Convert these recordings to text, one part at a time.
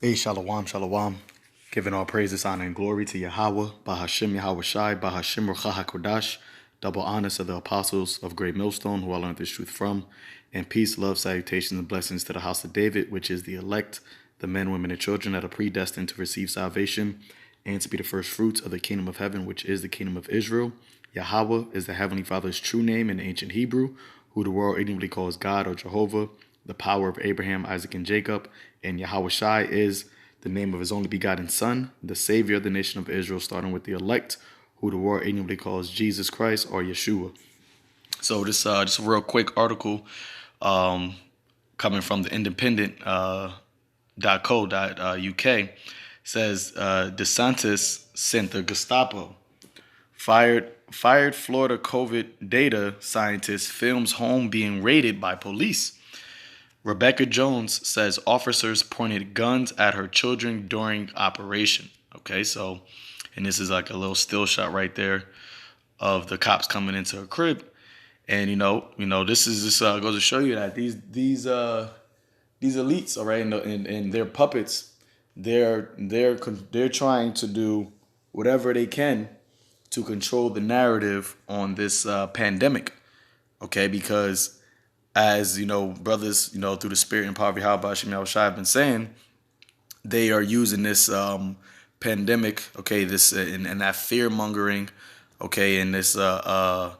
Hey, shalom, shalom. Giving all praises, honor, and glory to Yahawah, Bahashim YAHAWASHI, Bahashim Ruach HaKodash, double honors to the apostles of Great Millstone, who I learned this truth from, and peace, love, salutations, and blessings to the house of David, which is the elect, the men, women, and children that are predestined to receive salvation and to be the first fruits of the kingdom of heaven, which is the kingdom of Israel. Yahawah is the Heavenly Father's true name in ancient Hebrew, who the world ignorantly calls God or Jehovah, the power of Abraham, Isaac, and Jacob. And YAHAWASHI is the name of his only begotten Son, the Savior of the nation of Israel, starting with the elect, who the world ignorantly calls Jesus Christ or Yeshua. So this just a real quick article coming from the independent .co.uk says DeSantis sent the Gestapo. Fired Florida COVID data scientist films home being raided by police. Rebecca Jones says officers pointed guns at her children during operation. Okay, so, and this is like a little still shot right there of the cops coming into her crib. And you know, this goes to show you that these elites, all right, and their puppets, they're trying to do whatever they can to control the narrative on this pandemic. Okay, because as you know, brothers, through the spirit and power of YAHAWASHI have been saying, they are using this pandemic, okay, this and that fear mongering, okay, and this whole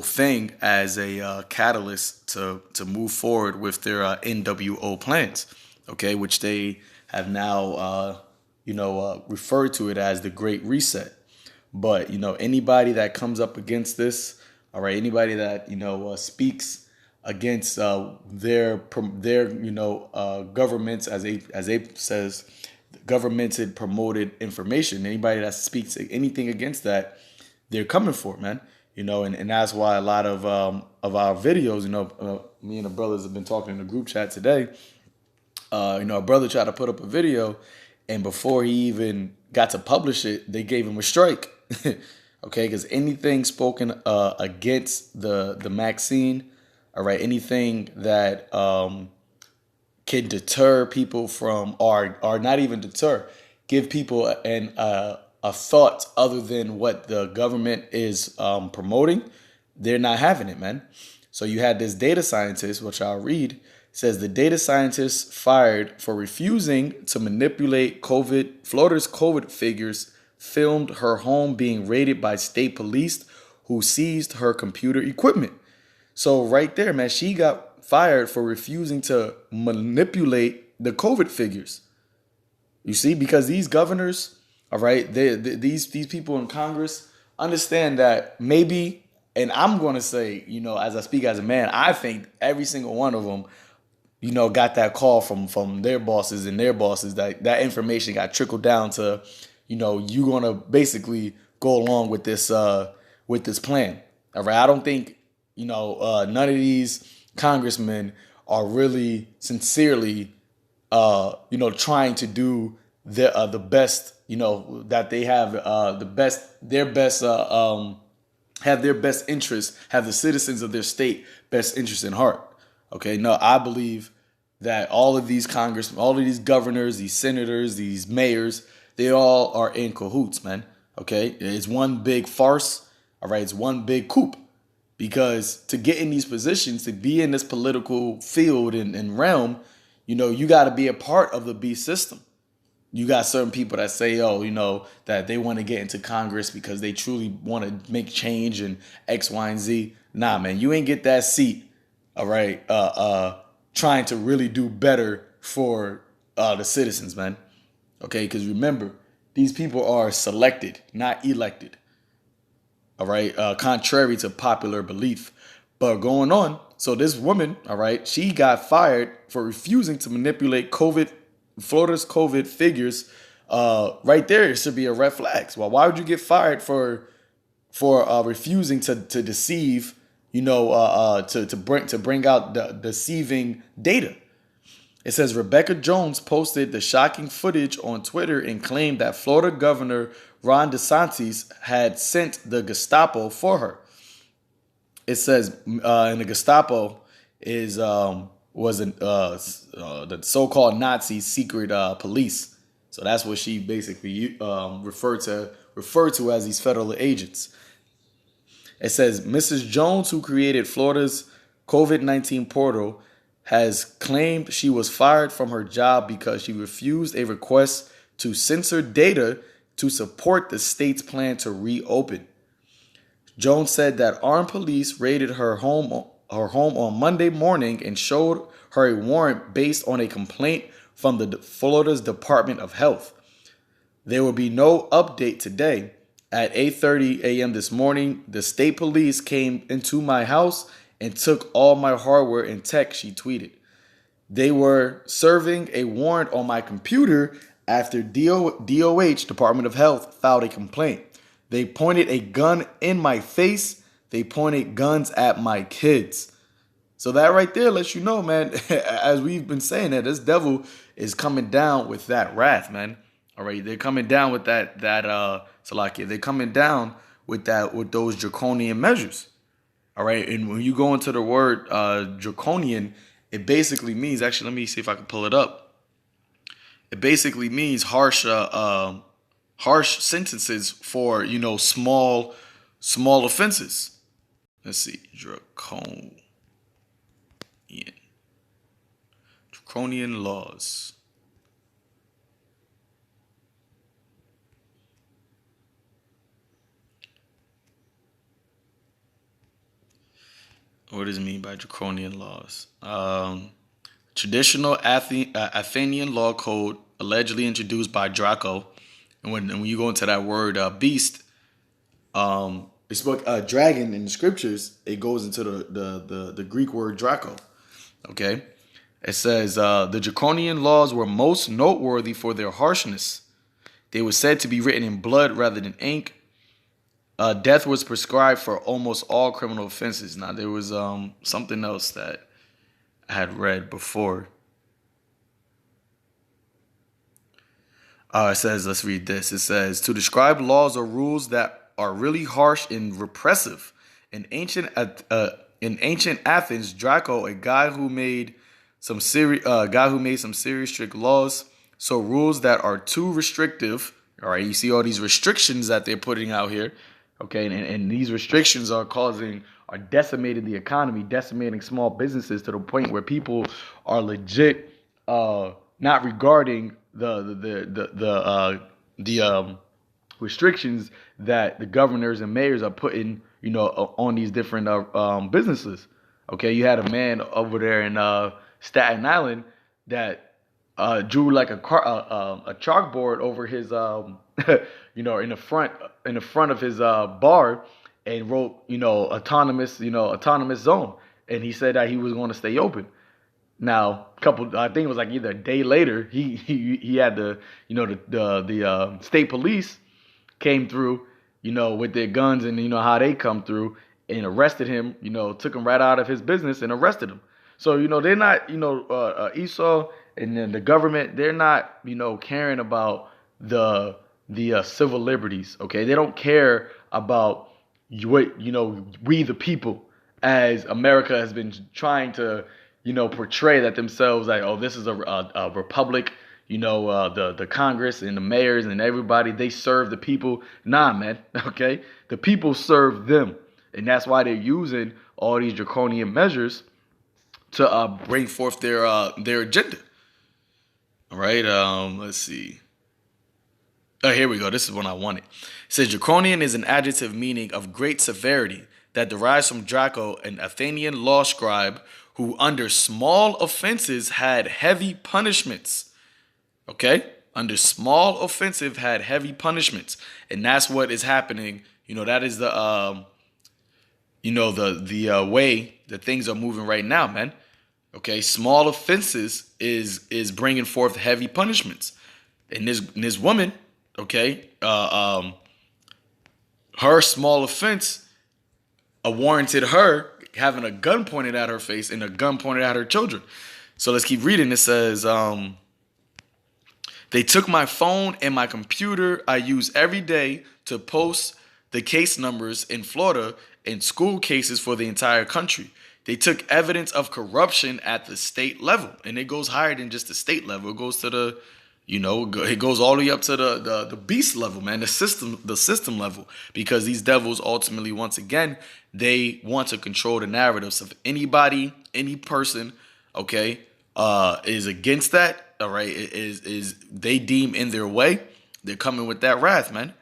thing as a catalyst to move forward with their NWO plans, okay, which they have now referred to it as the Great Reset. But anybody that comes up against this, all right, anybody that speaks against their governments, as Ape says, governmented promoted information. Anybody that speaks anything against that, they're coming for it, man. And that's why a lot of our videos, me and the brothers have been talking in the group chat today. A brother tried to put up a video, and before he even got to publish it, they gave him a strike. Okay, because anything spoken against the vaccine, all right, anything that can deter people from, or not even deter, give people a thought other than what the government is promoting, they're not having it, man. So you had this data scientist, which I'll read, says the data scientist fired for refusing to manipulate Florida's COVID figures, filmed her home being raided by state police who seized her computer equipment. So right there, man, she got fired for refusing to manipulate the COVID figures. You see, because these governors, all right, these people in Congress understand that maybe, and I'm going to say, as I speak as a man, I think every single one of them, got that call from their bosses and their bosses that information got trickled down to, you're going to basically go along with this plan. All right. I don't think, none of these congressmen are really sincerely, trying to do the best, that they have have their best interests, have the citizens of their state best interests in heart. Okay. No, I believe that all of these congressmen, all of these governors, these senators, these mayors, they all are in cahoots, man. Okay. It's one big farce. All right. It's one big coup. Because to get in these positions, to be in this political field and realm, you got to be a part of the beast system. You got certain people that say, that they want to get into Congress because they truly want to make change and X, Y, and Z. Nah, man, you ain't get that seat, all right, trying to really do better for the citizens, man. Okay, because remember, these people are selected, not elected. All right, contrary to popular belief. But going on, so this woman, all right, she got fired for refusing to manipulate Florida's COVID figures. Right there, it should be a red flag. Well, why would you get fired for refusing to deceive, to bring out the deceiving data? It says Rebecca Jones posted the shocking footage on Twitter and claimed that Florida Governor Ron DeSantis had sent the Gestapo for her. It says, and the Gestapo is was the so-called Nazi secret police. So that's what she basically referred to as these federal agents. It says Mrs. Jones, who created Florida's COVID-19 portal, has claimed she was fired from her job because she refused a request to censor data to support the state's plan to reopen. Jones said that armed police raided her home on Monday morning and showed her a warrant based on a complaint from the Florida's Department of Health. There will be no update today. At 8:30 a.m. this morning, the state police came into my house and took all my hardware and tech, she tweeted. They were serving a warrant on my computer after DOH, Department of Health, filed a complaint. They pointed a gun in my face. They pointed guns at my kids. So that right there lets you know, man, as we've been saying, that this devil is coming down with that wrath, man. All right, they're coming down with that Salakia. They're coming down with those draconian measures. All right, and when you go into the word draconian, it basically means, actually, let me see if I can pull it up. It basically means harsh sentences for, small offenses. Let's see, draconian laws. What does it mean by draconian laws? Traditional Athenian law code allegedly introduced by Draco. And when you go into that word beast, it's like dragon in the scriptures. It goes into the Greek word Draco. Okay, it says the draconian laws were most noteworthy for their harshness. They were said to be written in blood rather than ink. Death was prescribed for almost all criminal offenses. Now, there was something else that I had read before. It says, let's read this. It says, to describe laws or rules that are really harsh and repressive. In ancient Athens, Draco, a guy who made some serious strict laws, so rules that are too restrictive. All right, you see all these restrictions that they're putting out here. Okay, and these restrictions are decimating the economy, decimating small businesses to the point where people are legit not regarding the restrictions that the governors and mayors are putting, on these different businesses. Okay, you had a man over there in Staten Island that drew like a chalkboard over his in the front of his bar, and wrote autonomous zone, and he said that he was going to stay open. Now, I think it was like either a day later, he had the state police came through, with their guns, and how they come through and arrested him, took him right out of his business and arrested him. So, they're not, Esau and then the government, they're not, caring about the civil liberties. Okay. They don't care about what, we the people, as America has been trying to, portray that themselves like, oh, this is a republic, the Congress and the mayors and everybody, they serve the people. Nah, man. Okay. The people serve them. And that's why they're using all these draconian measures to bring forth their agenda. All right. Let's see. Oh, here we go. This is one I wanted. It says draconian is an adjective meaning of great severity that derives from Draco, an Athenian law scribe who under small offenses had heavy punishments. Okay? Under small offensive had heavy punishments. And that's what is happening. That is the the way that things are moving right now, man. Okay? Small offenses is bringing forth heavy punishments. And this woman, okay, her small offense warranted her having a gun pointed at her face and a gun pointed at her children. So let's keep reading. It says, they took my phone and my computer I use every day to post the case numbers in Florida and school cases for the entire country. They took evidence of corruption at the state level, and it goes higher than just the state level. It goes to the, it goes all the way up to the beast level, man, the system level, because these devils ultimately, once again, they want to control the narratives of anybody, any person, okay, is against that, all right, is they deem in their way, they're coming with that wrath, man,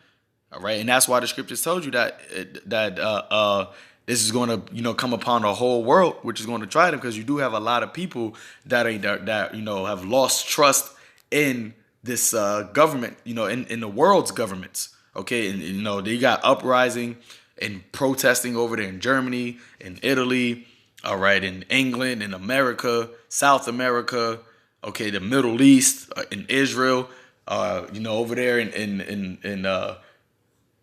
all right, and that's why the scriptures told you that this is going to, come upon the whole world, which is going to try them, because you do have a lot of people that have lost trust in this government, in the world's governments. Okay, and they got uprising and protesting over there in Germany, in Italy, all right, in England, in America, South America, okay, the Middle East, in Israel, over there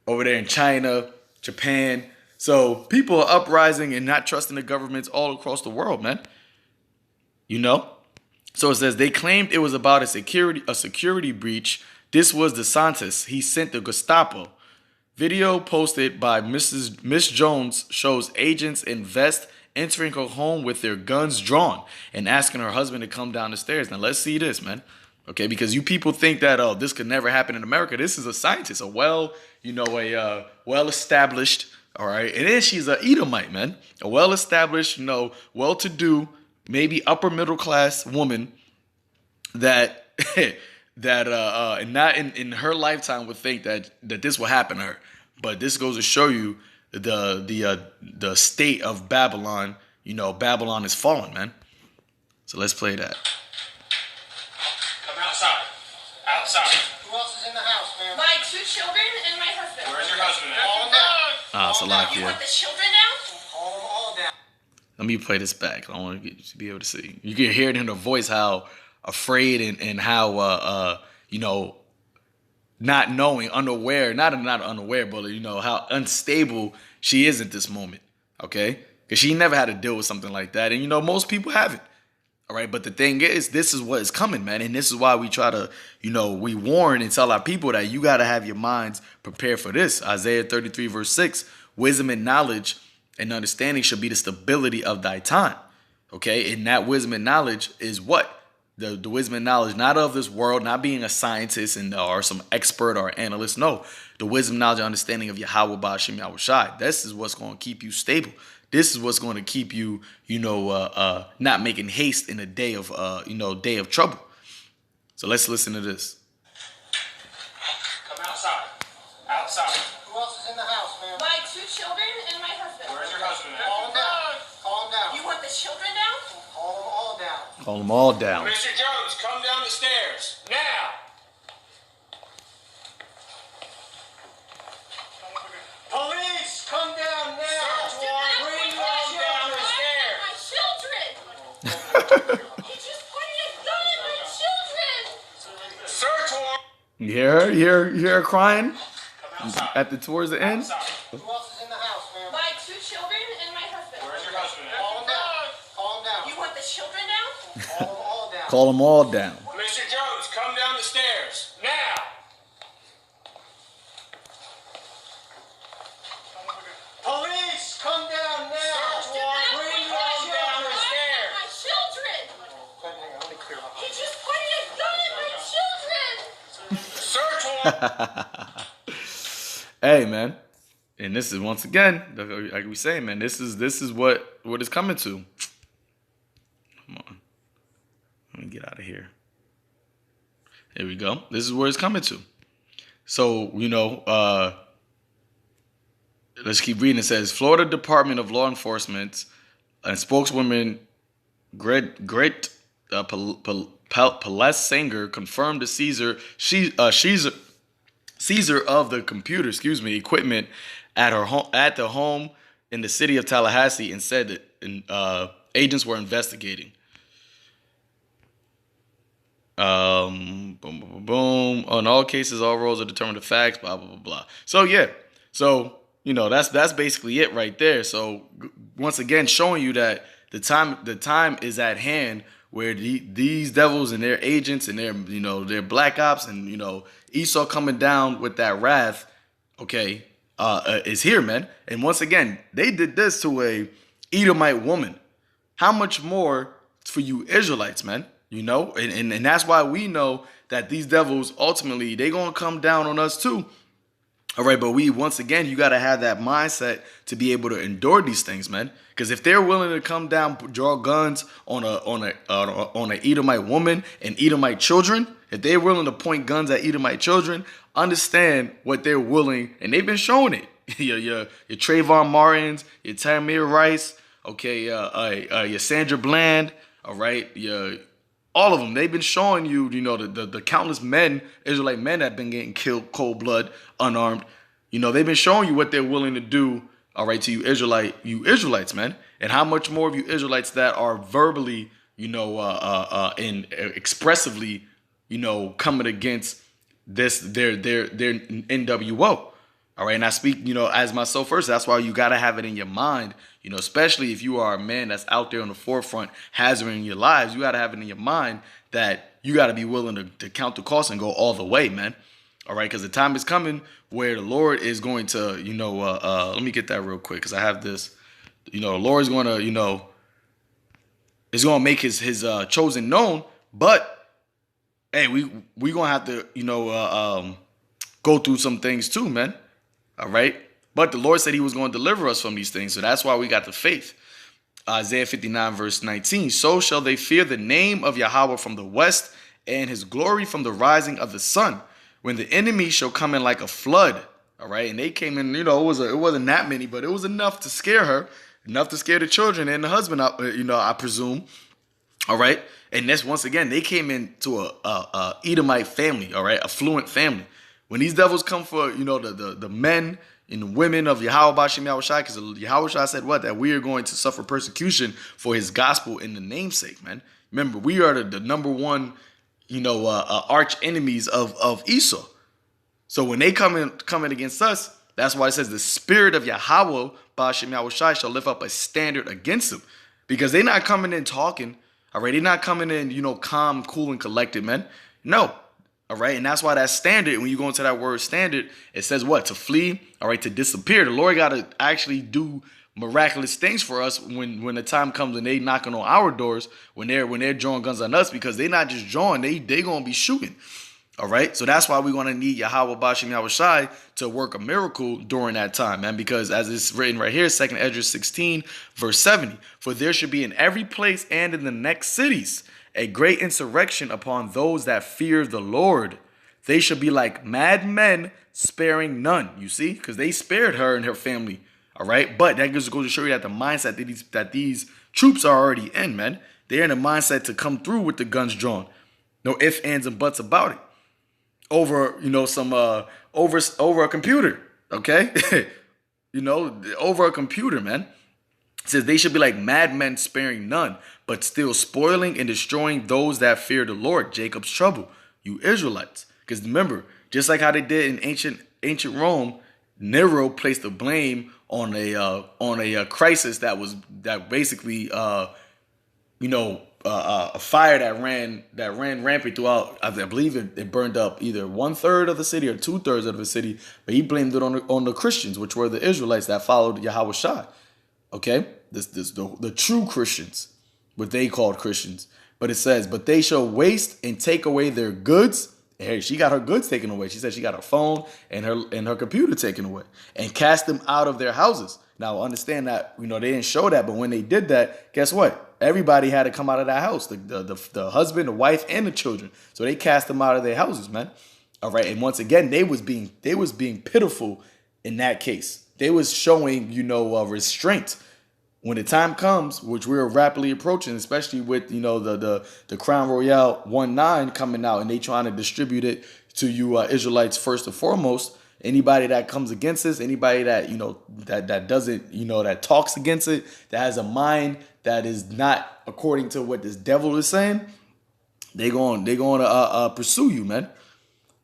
over there in China, Japan. So people are uprising and not trusting the governments all across the world, man. So it says they claimed it was about a security breach. This was DeSantis. He sent the Gestapo. Video posted by Miss Jones shows agents in vest entering her home with their guns drawn and asking her husband to come down the stairs. Now let's see this, man. Okay, because you people think that this could never happen in America. This is a scientist, a well-established. All right. And then she's an Edomite, man. A well-established, well-to-do, maybe upper middle class woman that and not in her lifetime would think that this will happen to her. But this goes to show you the state of Babylon. Babylon is fallen, man. So let's play that. Come outside. Outside. Who else is in the house, man? My 2 children and my husband. Where's your husband at? Calm down. You want the children now? Call them all down. Let me play this back. I want you to be able to see. You can hear it in her voice how afraid and how not knowing, unaware, not unaware, but how unstable she is at this moment. Okay, because she never had to deal with something like that, and most people haven't. All right, but the thing is, this is what is coming, man, and this is why we try to, we warn and tell our people that you got to have your minds prepared for this. Isaiah 33 verse 6, wisdom and knowledge and understanding should be the stability of thy time. Okay, and that wisdom and knowledge is what? The wisdom and knowledge, not of this world, not being a scientist or some expert or analyst. No, the wisdom, knowledge, and understanding of YAHAWASHI. This is what's going to keep you stable. This is what's going to keep you, not making haste in a day of, day of trouble. So let's listen to this. Come outside. Outside. Who else is in the house, man? My 2 children and my husband. Where's your husband at? Calm down. Calm down. You want the children now? Call them all down. Call them all down. Mr. Jones, come down the stairs. Now. Police, come down now. Do not Bring bring them my down the children. stairs. My children. He just pointed a gun at my children. Search warrant. You hear her? You hear her crying Come outside. towards the end? Outside. Who else is in the house, man? My 2 children and my husband. Where's your husband at? Calm down. Calm down. You want the children now? Call them all down. Call them all down. Mr. Jones, come down the stairs. Now. Police, come down now. Do not Bring bring them down the stairs. my children. Hang on, let me clear my He just pointed a gun at my children. Search warrant. Hey, man. And this is, once again, like we say, man, this is what it's coming to. Come on. Let me get out of here. There we go. This is where it's coming to. So, let's keep reading. It says, Florida Department of Law Enforcement and spokeswoman Gret Palesinger confirmed the seizure of the computer, equipment at her home, at the home in the city of Tallahassee, and said that agents were investigating. Boom, boom, boom, boom. On all cases, all roles are determined to facts. Blah blah blah blah. So yeah, so that's basically it right there. So once again, showing you that the time is at hand where these devils and their agents and their black ops and Esau coming down with that wrath, is here, man. And once again, they did this to a Edomite woman. how much more for you Israelites, man? You know, and that's why we know that these devils ultimately they gonna come down on us too. All right, but once again, you got to have that mindset to be able to endure these things, man. Because if they're willing to come down, draw guns on a Edomite woman and Edomite children, if they're willing to point guns at Edomite children, understand what they're willing, and they've been showing it. your Trayvon Martins, your Tamir Rice, okay, your Sandra Bland, all right, all of them, they've been showing you, the countless men, Israelite men that have been getting killed cold blood, unarmed. They've been showing you what they're willing to do, all right, to you Israelites, man. And how much more of you Israelites that are verbally, and expressively, coming against this, their NWO. All right, and I speak, as myself first. That's why you got to have it in your mind, especially if you are a man that's out there on the forefront hazarding your lives. You got to have it in your mind that you got to be willing to count the cost and go all the way, man. All right, because the time is coming where the Lord is going to, let me get that real quick because I have this. The Lord is going to, is going to make his chosen known. But hey, we going to have to, go through some things too, man. All right. But the Lord said he was going to deliver us from these things. So that's why we got the faith. Isaiah 59 verse 19. So shall they fear the name of Yahawah from the west and his glory from the rising of the sun. When the enemy shall come in like a flood. All right. And they came in, it wasn't that many, but it was enough to scare her. Enough to scare the children and the husband, I presume. All right. And that's once again, they came into a Edomite family. All right. Affluent family. When these devils come for, the men and the women of YAHAWASHI, because YAHAWASHI said what? That we are going to suffer persecution for his gospel in the namesake, man. Remember, we are the number one, arch enemies of Esau. So when they come in against us, that's why it says the spirit of Yahawah, Ba'ashem Yahawashi, shall lift up a standard against them. Because they're not coming in talking, all right? They're not coming in, calm, cool, and collected, man. No. All right, and that's why that standard, when you go into that word standard, it says what? To flee, all right, to disappear. The Lord got to actually do miraculous things for us when the time comes and they knocking on our doors, when they're drawing guns on us, because they not just drawing, they going to be shooting. All right, so that's why we're going to need Yahawah Ba'ashem Yahawashi to work a miracle during that time, man, because as it's written right here, 2 Esdras 16, verse 70, for there should be in every place and in the next cities a great insurrection upon those that fear the Lord. They should be like mad men, sparing none. You see, because they spared her and her family. All right, but that just goes to show you that the mindset that these troops are already in, man. They're in a mindset to come through with the guns drawn. No ifs, ands, and buts about it. Over, over a computer. Okay, over a computer, man. It says they should be like madmen, sparing none, but still spoiling and destroying those that fear the Lord. Jacob's trouble, you Israelites. Because remember, just like how they did in ancient Rome, Nero placed the blame on a crisis that basically a fire that ran rampant throughout. I believe it burned up either 1/3 of the city or 2/3 of the city, but he blamed it on the Christians, which were the Israelites that followed YAHAWASHI. Okay, the true Christians, what they called Christians. But it says, but they shall waste and take away their goods. And hey, she got her goods taken away. She said she got her phone and her computer taken away, and cast them out of their houses. Now understand that they didn't show that, but when they did that, guess what? Everybody had to come out of that house. The husband, the wife, and the children. So they cast them out of their houses, man. All right, and once again, they was being pitiful in that case. They was showing, restraint. When the time comes, which we're rapidly approaching, especially with, the Crown Royale 1.9 coming out and they trying to distribute it to you Israelites first and foremost. Anybody that comes against this, anybody that, that doesn't, that talks against it, that has a mind that is not according to what this devil is saying, they're going to pursue you, man.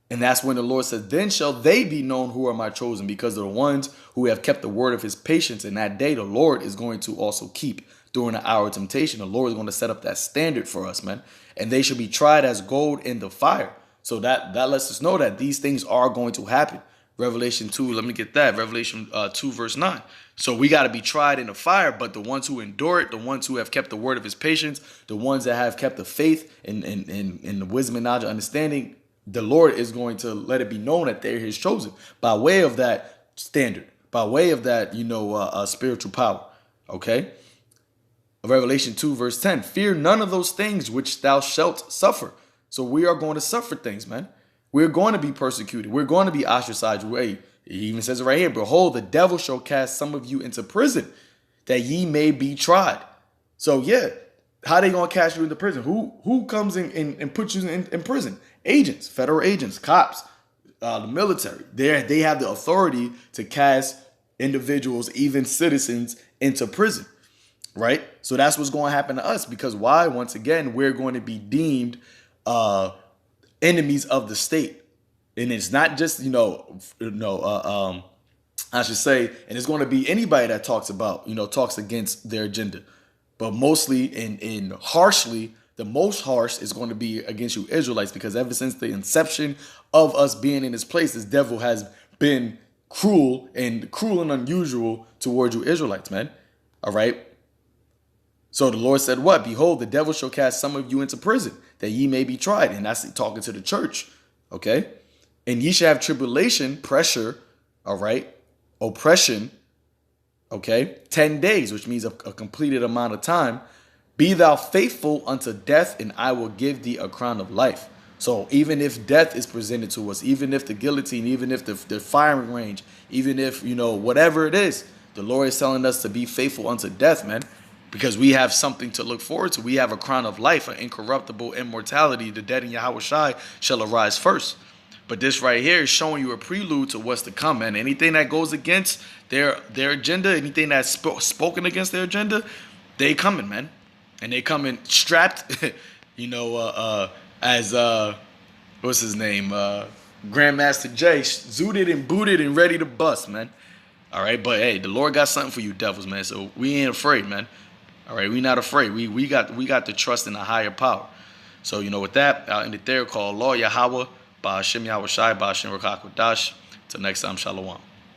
And that's when the Lord says, then shall they be known who are my chosen, because of the ones who have kept the word of his patience. In that day, the Lord is going to also keep during the hour of temptation. The Lord is going to set up that standard for us, man. And they shall be tried as gold in the fire. So that lets us know that these things are going to happen. Revelation 2, let me get that. Revelation 2 verse 9. So we got to be tried in the fire, but the ones who endure it, the ones who have kept the word of his patience, the ones that have kept the faith and the wisdom and knowledge and understanding, the Lord is going to let it be known that they're his chosen by way of that standard, by way of that, spiritual power. Okay. Revelation 2 verse 10, fear none of those things which thou shalt suffer. So we are going to suffer things, man. We're going to be persecuted. We're going to be ostracized. He even says it right here. Behold, the devil shall cast some of you into prison that ye may be tried. So yeah, how they going to cast you into prison? Who comes in and puts you in prison? Agents, federal agents, cops, the military. They have the authority to cast individuals, even citizens, into prison. Right? So that's what's going to happen to us, because why? Once again, we're going to be deemed enemies of the state. And it's not just, I should say, and it's going to be anybody that talks against their agenda. But mostly and harshly, the most harsh is going to be against you Israelites, because ever since the inception of us being in this place, this devil has been cruel and unusual towards you Israelites, man. All right. So the Lord said what? Behold, the devil shall cast some of you into prison, that ye may be tried. And that's talking to the church. Okay. And ye shall have tribulation, pressure, all right, oppression, okay, 10 days, which means a completed amount of time. Be thou faithful unto death, and I will give thee a crown of life. So even if death is presented to us, even if the guillotine, even if the firing range, even if, whatever it is, the Lord is telling us to be faithful unto death, man. Because we have something to look forward to. We have a crown of life, an incorruptible immortality. The dead in YAHAWASHI shall arise first. But this right here is showing you a prelude to what's to come, man. Anything that goes against their agenda, anything that's spoken against their agenda, they coming, man. And they coming strapped, as what's his name? Grandmaster Jay, zooted and booted and ready to bust, man. All right, but hey, the Lord got something for you devils, man. So we ain't afraid, man. All right, we not afraid. We got the trust in a higher power. So, with that, I'll end it there. Call Law Yahawah, Ba'ashem Yahawashi, Ba'ashem Rakakwadash. Till next time, Shalom.